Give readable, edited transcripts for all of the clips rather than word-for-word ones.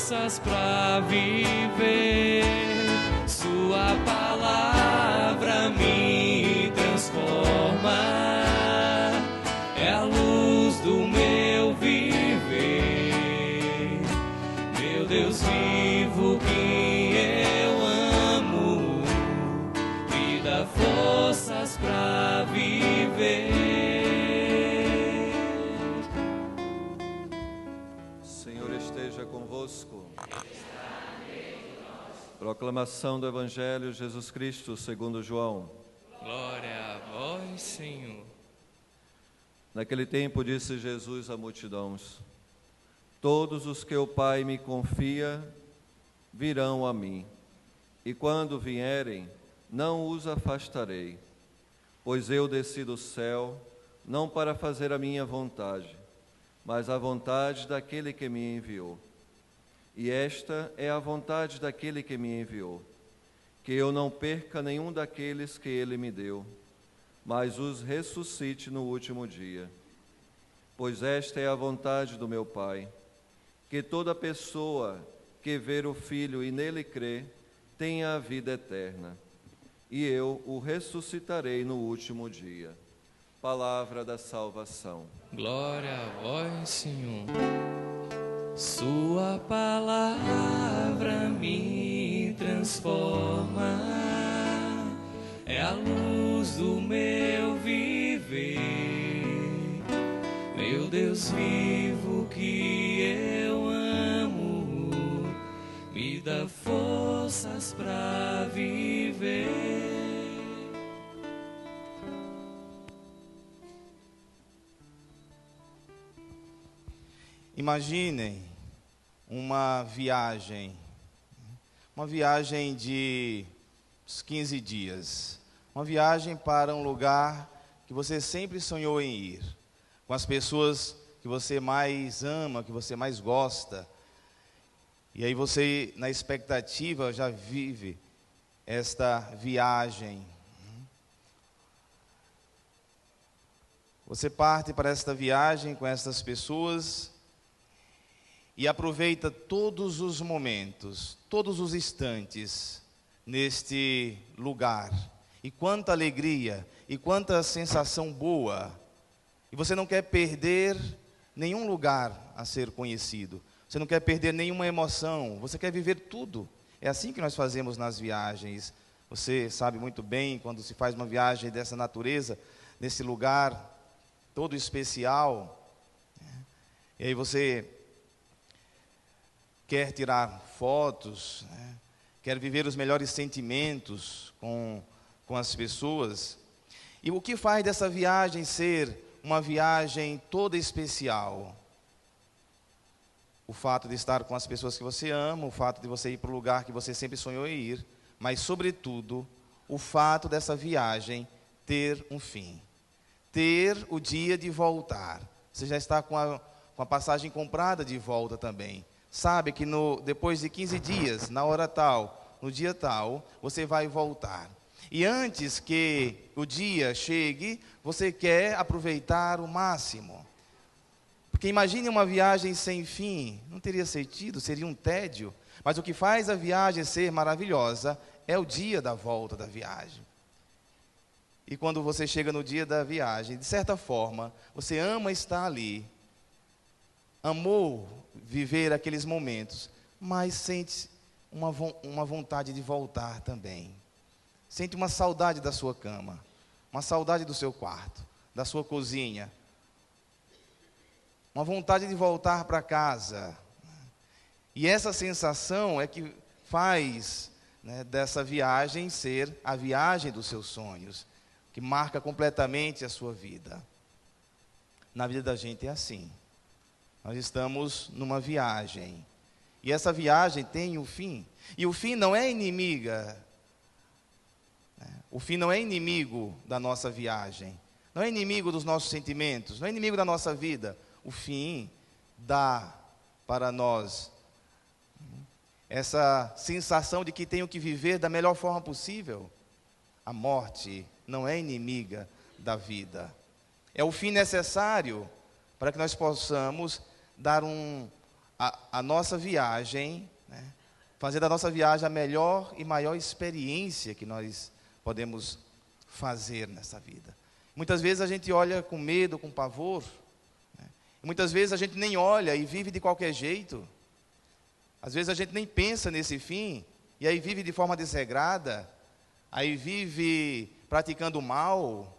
forças para viver. Sua palavra me transforma, é a luz do meu viver. Meu Deus vivo que eu amo, me dá forças para viver. Senhor esteja convosco. Proclamação do Evangelho de Jesus Cristo segundo João. Glória a vós, Senhor. Naquele tempo disse Jesus à multidões: todos os que o Pai me confia virão a mim, e quando vierem, não os afastarei, pois eu desci do céu, não para fazer a minha vontade, mas a vontade daquele que me enviou. E esta é a vontade daquele que me enviou, que eu não perca nenhum daqueles que ele me deu, mas os ressuscite no último dia. Pois esta é a vontade do meu Pai, que toda pessoa que ver o Filho e nele crê, tenha a vida eterna, e eu o ressuscitarei no último dia. Palavra da salvação. Glória a vós, Senhor. Sua palavra me transforma, é a luz do meu viver. Meu Deus vivo que eu amo, me dá forças para viver. Imaginem uma viagem de uns 15 dias, uma viagem para um lugar que você sempre sonhou em ir, com as pessoas que você mais ama, que você mais gosta, e aí você, na expectativa, já vive esta viagem. Você parte para esta viagem com essas pessoas e aproveita todos os momentos, todos os instantes neste lugar. E quanta alegria, e quanta sensação boa. E você não quer perder nenhum lugar a ser conhecido. Você não quer perder nenhuma emoção. Você quer viver tudo. É assim que nós fazemos nas viagens. Você sabe muito bem, quando se faz uma viagem dessa natureza, nesse lugar todo especial, e aí você quer tirar fotos, quer viver os melhores sentimentos com as pessoas. E o que faz dessa viagem ser uma viagem toda especial? O fato de estar com as pessoas que você ama, o fato de você ir para o lugar que você sempre sonhou em ir, mas, sobretudo, o fato dessa viagem ter um fim, ter o dia de voltar. Você já está com a passagem comprada de volta também. Sabe que depois de 15 dias, na hora tal, no dia tal, você vai voltar. E antes que o dia chegue, você quer aproveitar o máximo. Porque imagine uma viagem sem fim, não teria sentido, seria um tédio. Mas o que faz a viagem ser maravilhosa é o dia da volta da viagem. E quando você chega no dia da viagem, de certa forma, você ama estar ali, amou viver aqueles momentos, mas sente uma vontade de voltar também. Sente uma saudade da sua cama, uma saudade do seu quarto, da sua cozinha, uma vontade de voltar para casa. E essa sensação é que faz, dessa viagem ser a viagem dos seus sonhos, que marca completamente a sua vida. Na vida da gente é assim. Nós estamos numa viagem, e essa viagem tem um fim, e o fim não é inimiga, o fim não é inimigo da nossa viagem, não é inimigo dos nossos sentimentos, não é inimigo da nossa vida. O fim dá para nós essa sensação de que tenho que viver da melhor forma possível. A morte não é inimiga da vida, é o fim necessário para que nós possamos dar a nossa viagem, né? Fazer da nossa viagem a melhor e maior experiência que nós podemos fazer nessa vida. Muitas vezes a gente olha com medo, com pavor, né? Muitas vezes a gente nem olha e vive de qualquer jeito. Às vezes a gente nem pensa nesse fim, e aí vive de forma desregrada, aí vive praticando mal,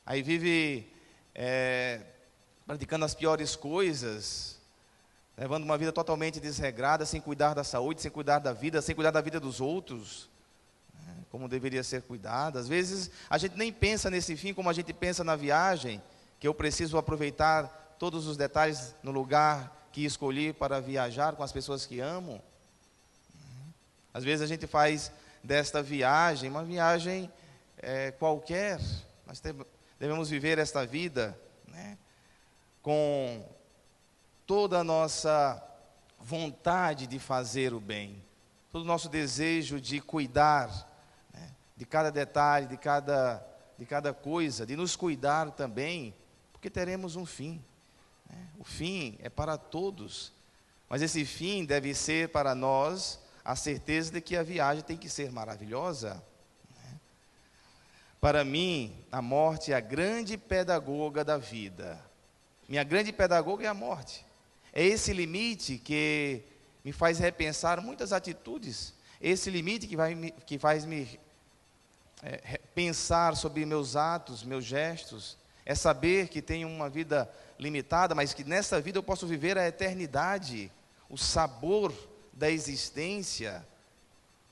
aí vive praticando as piores coisas, levando uma vida totalmente desregrada, sem cuidar da saúde, sem cuidar da vida dos outros, né, como deveria ser cuidada. Às vezes a gente nem pensa nesse fim como a gente pensa na viagem, que eu preciso aproveitar todos os detalhes no lugar que escolhi para viajar com as pessoas que amo. Às vezes a gente faz desta viagem uma viagem qualquer. Nós devemos viver esta vida, né, com toda a nossa vontade de fazer o bem, todo o nosso desejo de cuidar, né, de cada detalhe, de cada coisa, de nos cuidar também, porque teremos um fim, né? O fim é para todos, mas esse fim deve ser para nós a certeza de que a viagem tem que ser maravilhosa, né? Para mim, a morte é a grande pedagoga da vida. Minha grande pedagoga é a morte. É esse limite que me faz repensar muitas atitudes. Esse limite que faz me pensar sobre meus atos, meus gestos. É saber que tenho uma vida limitada, mas que nessa vida eu posso viver a eternidade, o sabor da existência,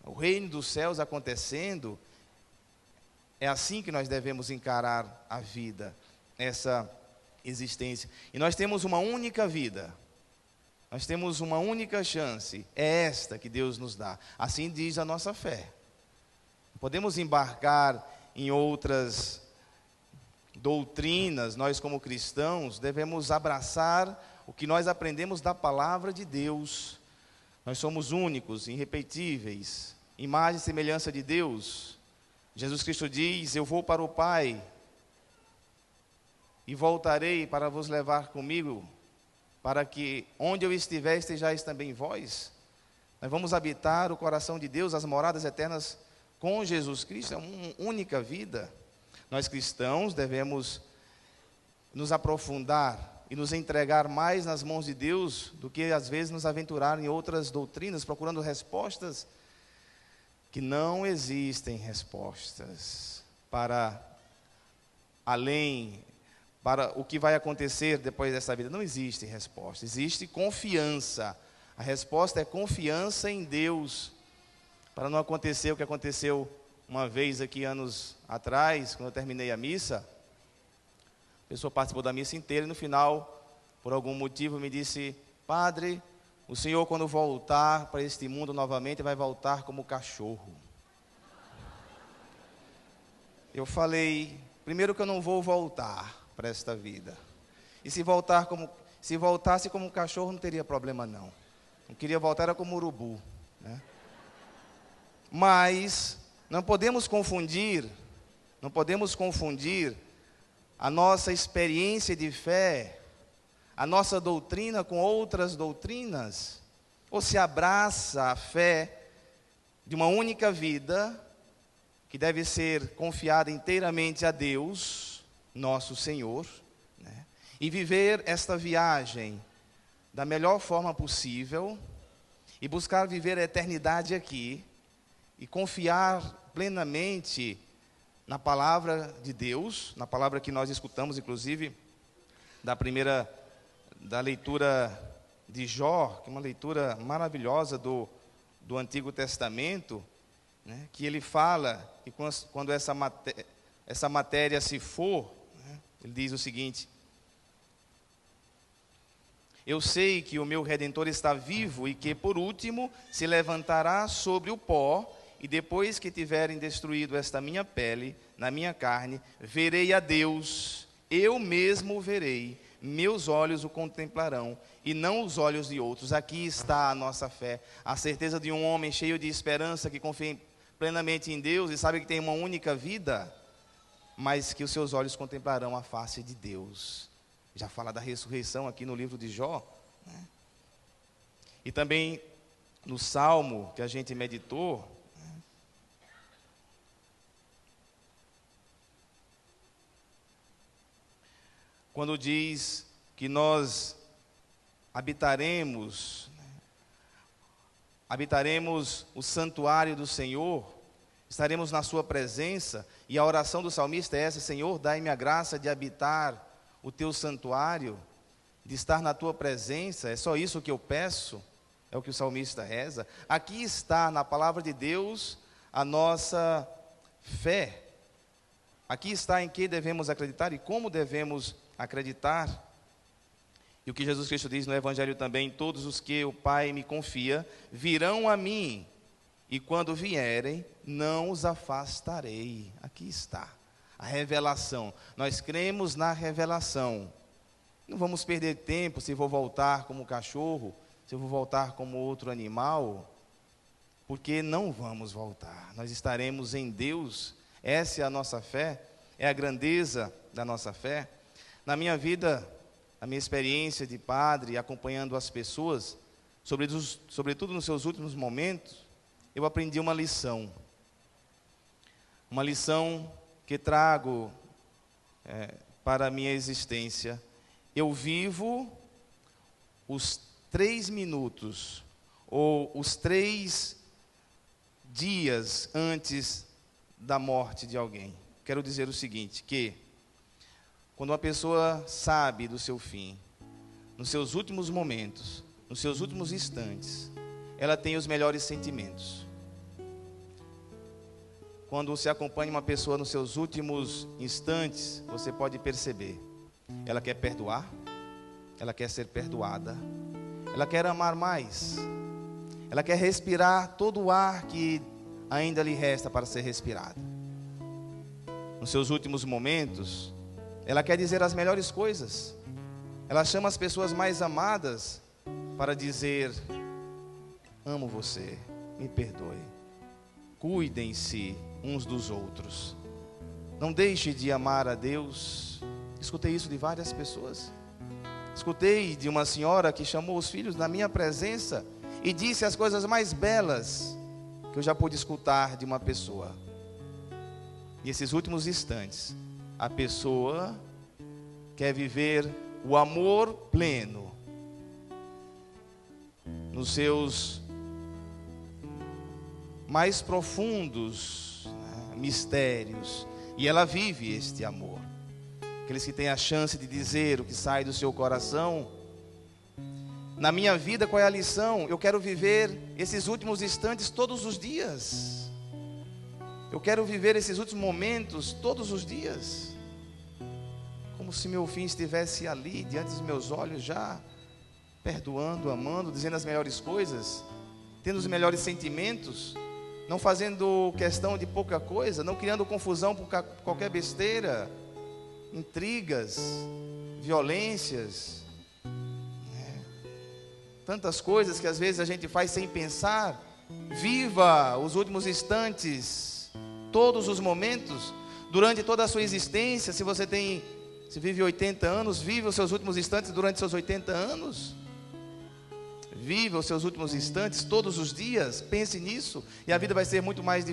o reino dos céus acontecendo. É assim que nós devemos encarar a vida, essa existência. E nós temos uma única vida, nós temos uma única chance, é esta que Deus nos dá. Assim diz a nossa fé. Podemos embarcar em outras doutrinas. Nós, como cristãos, devemos abraçar o que nós aprendemos da palavra de Deus. Nós somos únicos, irrepetíveis, imagem e semelhança de Deus. Jesus Cristo diz: eu vou para o Pai e voltarei para vos levar comigo, para que onde eu estiver, estejais também vós. Nós vamos habitar o coração de Deus, as moradas eternas com Jesus Cristo. É uma única vida. Nós cristãos devemos nos aprofundar e nos entregar mais nas mãos de Deus do que às vezes nos aventurar em outras doutrinas, procurando respostas que não existem, respostas para além, para o que vai acontecer depois dessa vida. Não existe resposta, existe confiança. A resposta é confiança em Deus, para não acontecer o que aconteceu uma vez aqui anos atrás, quando eu terminei a missa. A pessoa participou da missa inteira e no final, por algum motivo, me disse: padre, o senhor quando voltar para este mundo novamente vai voltar como cachorro. Eu falei: primeiro que eu não vou voltar para esta vida. E se voltasse como cachorro não teria problema não. Não queria voltar era como urubu, né? Mas não podemos confundir a nossa experiência de fé, a nossa doutrina com outras doutrinas. Ou se abraça a fé de uma única vida, que deve ser confiada inteiramente a Deus, nosso Senhor, né? E viver esta viagem da melhor forma possível, e buscar viver a eternidade aqui, e confiar plenamente na palavra de Deus, na palavra que nós escutamos, inclusive, da leitura de Jó, que é uma leitura maravilhosa do Antigo Testamento, né, que ele fala que quando essa matéria se for, né, ele diz o seguinte: eu sei que o meu Redentor está vivo e que, por último, se levantará sobre o pó, e depois que tiverem destruído esta minha pele, na minha carne, verei a Deus, eu mesmo o verei, meus olhos o contemplarão, e não os olhos de outros. Aqui está a nossa fé, a certeza de um homem cheio de esperança, que confia plenamente em Deus, e sabe que tem uma única vida, mas que os seus olhos contemplarão a face de Deus. Já fala da ressurreição aqui no livro de Jó, né? E também no Salmo que a gente meditou, quando diz que nós habitaremos o santuário do Senhor, estaremos na sua presença, e a oração do salmista é essa: Senhor, dai-me a graça de habitar o teu santuário, de estar na tua presença, é só isso que eu peço, é o que o salmista reza. Aqui está na palavra de Deus a nossa fé, aqui está em que devemos acreditar e como devemos acreditar. E o que Jesus Cristo diz no Evangelho também: todos os que o Pai me confia virão a mim, e quando vierem, não os afastarei. Aqui está a revelação. Nós cremos na revelação. Não vamos perder tempo se vou voltar como cachorro, se eu vou voltar como outro animal, porque não vamos voltar. Nós estaremos em Deus. Essa é a nossa fé, é a grandeza da nossa fé. Na minha vida, a minha experiência de padre, acompanhando as pessoas, sobretudo nos seus últimos momentos, eu aprendi uma lição que trago para a minha existência. Eu vivo os 3 minutos, ou os 3 dias antes da morte de alguém. Quero dizer o seguinte, que quando uma pessoa sabe do seu fim, nos seus últimos momentos, nos seus últimos instantes, ela tem os melhores sentimentos. Quando se acompanha uma pessoa nos seus últimos instantes, você pode perceber, ela quer perdoar, ela quer ser perdoada, ela quer amar mais, ela quer respirar todo o ar que ainda lhe resta para ser respirado. Nos seus últimos momentos, ela quer dizer as melhores coisas, ela chama as pessoas mais amadas para dizer: amo você, me perdoe, cuidem-se uns dos outros, não deixe de amar a Deus. Escutei isso de várias pessoas. Escutei de uma senhora que chamou os filhos na minha presença e disse as coisas mais belas que eu já pude escutar de uma pessoa. Nesses últimos instantes, a pessoa quer viver o amor pleno nos seus mais profundos mistérios, e ela vive este amor. Aqueles que têm a chance de dizer o que sai do seu coração. Na minha vida, qual é a lição? Eu quero viver esses últimos instantes todos os dias. Eu quero viver esses últimos momentos todos os dias, como se meu fim estivesse ali, diante dos meus olhos, já perdoando, amando, dizendo as melhores coisas, tendo os melhores sentimentos, não fazendo questão de pouca coisa, não criando confusão por qualquer besteira, intrigas, violências, tantas coisas que às vezes a gente faz sem pensar. Viva os últimos instantes, todos os momentos, durante toda a sua existência. Se vive 80 anos, vive os seus últimos instantes durante seus 80 anos. Viva os seus últimos instantes todos os dias. Pense nisso, e a vida vai ser muito mais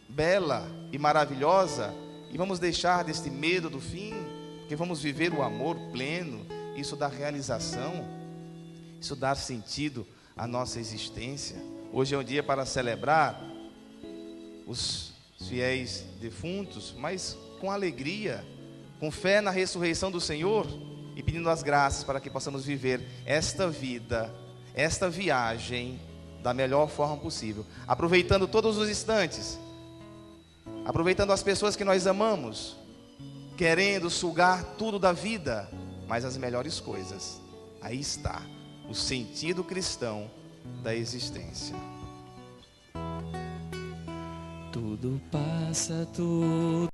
bela e maravilhosa. E vamos deixar deste medo do fim, porque vamos viver o amor pleno. Isso dá realização, isso dá sentido à nossa existência. Hoje é um dia para celebrar os fiéis defuntos, mas com alegria, com fé na ressurreição do Senhor, e pedindo as graças para que possamos viver esta vida, esta viagem da melhor forma possível, aproveitando todos os instantes, aproveitando as pessoas que nós amamos, querendo sugar tudo da vida, mas as melhores coisas. Aí está o sentido cristão da existência. Tudo passa, tudo